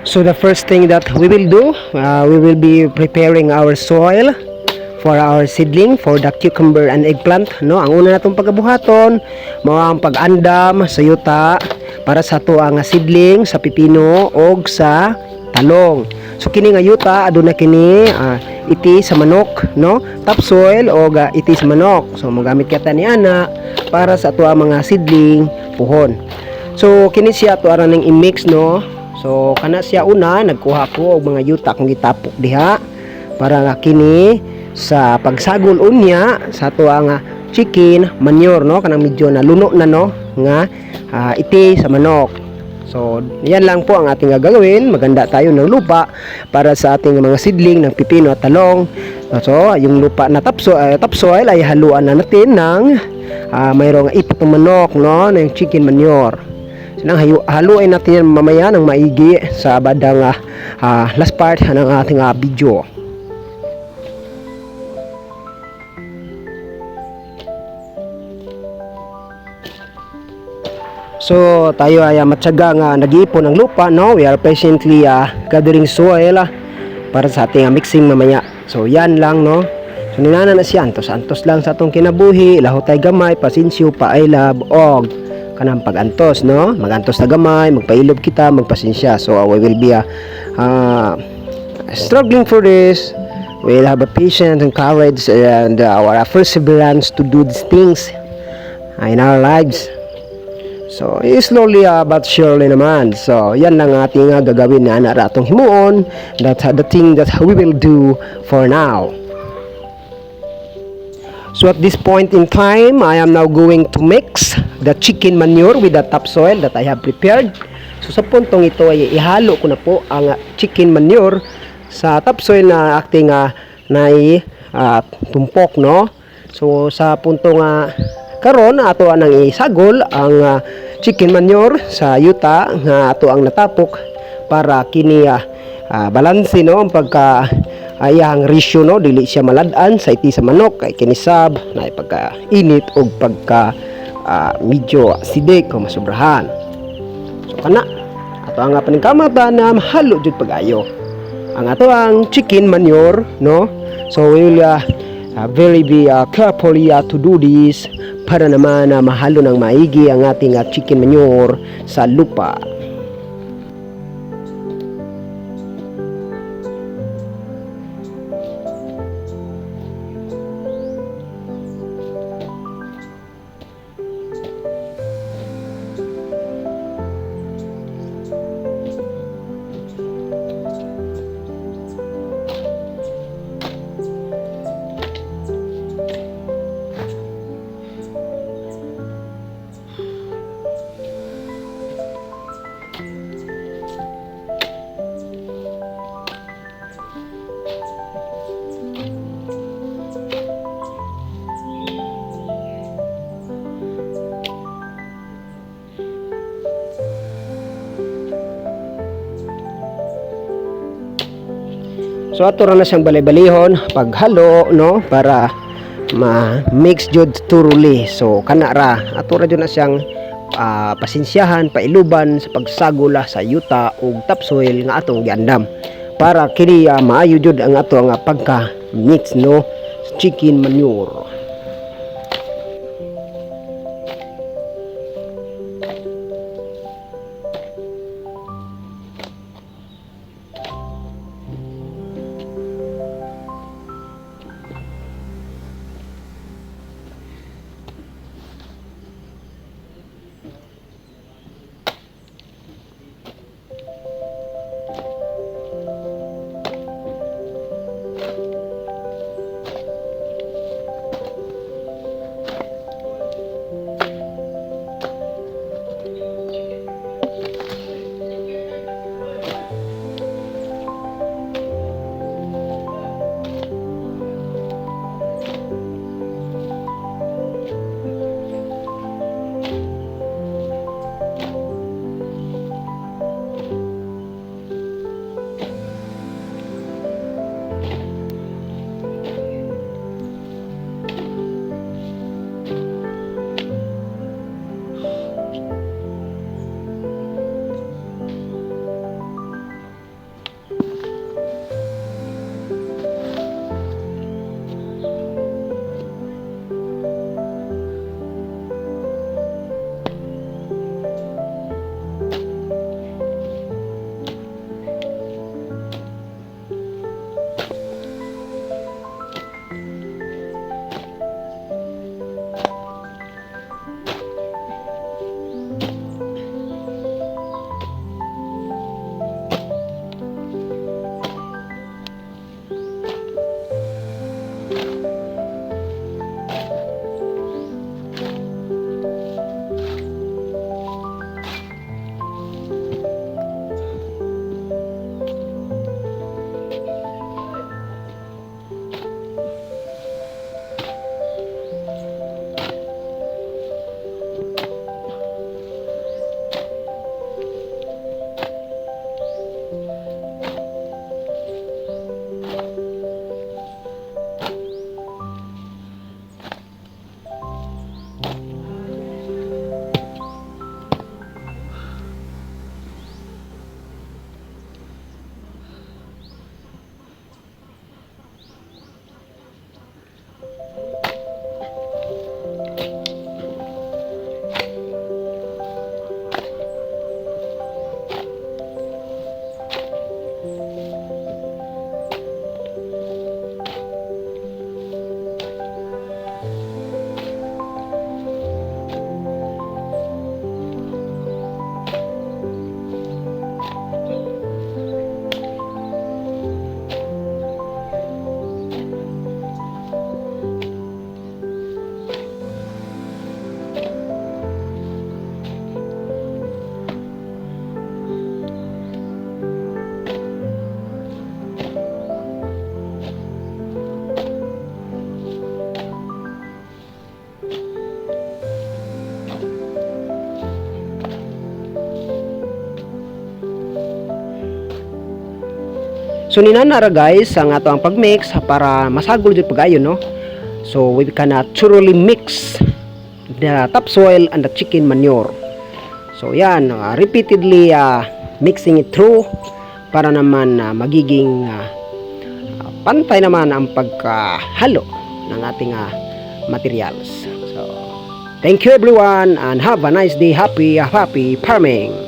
So the first thing that we will do, we will be preparing our soil for our seedling for the cucumber and eggplant, no. Ang una natong pagabuhaton mao ang pag-andam sa yuta para sa tuwa nga seedling sa pipino og sa talong. So kini nga yuta aduna kini iti sa manok, no, topsoil og iti sa manok. So mogamit kita ni ana para sa tuwa mga seedling puhon. So kini siya to aran ning i-mix, no. So kana siya una nagkuha ko og mga yuta kung gitapok diha para nga kini sa pagsagol unya sa to nga chicken manure, no, kanang medyo naluno na, no, nga iti sa manok. So yan lang po ang ating gagawin. Maganda tayo ng lupa para sa ating mga seedling ng pipino at talong. So yung lupa na topsoil ay haluan na natin ng mayroong ipot ng manok, no, ng chicken manure. Nang haluin natin yan mamaya ng maigi sa badang last part ng ating video. So tayo ay matyaga nga nag-iipon ng lupa, no. We are patiently gathering soil para sa ating mixing mamaya. So yan lang, no. So ninana na siya antos lang sa atong kinabuhi, lahotay gamay, pasensyo, pailab og kanang pag-antos, no. Magantos na gamay, magpailob kita, magpasensya. So we will be struggling for this. We'll have a patience and courage and our perseverance to do these things in our lives. So slowly but surely naman. So yan lang ating gagawin na naratong himuon. That's the thing that we will do for now. So at this point in time, I am now going to mix the chicken manure with the topsoil that I have prepared. So sa puntong ito ay ihalo ko na po ang chicken manure sa topsoil na acting tumpok, no. So sa puntong karon ato nang isagol ang chicken manure sa yuta nga ato ang natapok para kini balanse, no, ang pagka ayang ratio, no, dili siya malad-an sa iti sa manok kay kinisab na pagka init og pagka medyo acidic o masubrahan. So kana ato ang paningkamata na mahalo jud pag-ayo ang ato ang chicken manure, no. So we will very be carefully to do this para naman mahalo ng maigi ang ating chicken manure sa lupa. So ato ra na siyang balay-balihon paghalo, no, para ma-mix jud thoroughly. So kana ra ato ra jud na siyang pasensyahan, pailuban sa pagsagula sa yuta ug topsoil nga atong giandam para kini maayo jud ang ato nga pagka-mix, no, chicken manure. So ninanara guys ang ato ang pagmix para masagol jud pagayon no. So we can thoroughly mix the topsoil and the chicken manure. So yan, repeatedly mixing it through para naman magiging pantay naman ang pagkahalo ng ating materials. So thank you everyone and have a nice day. Happy farming.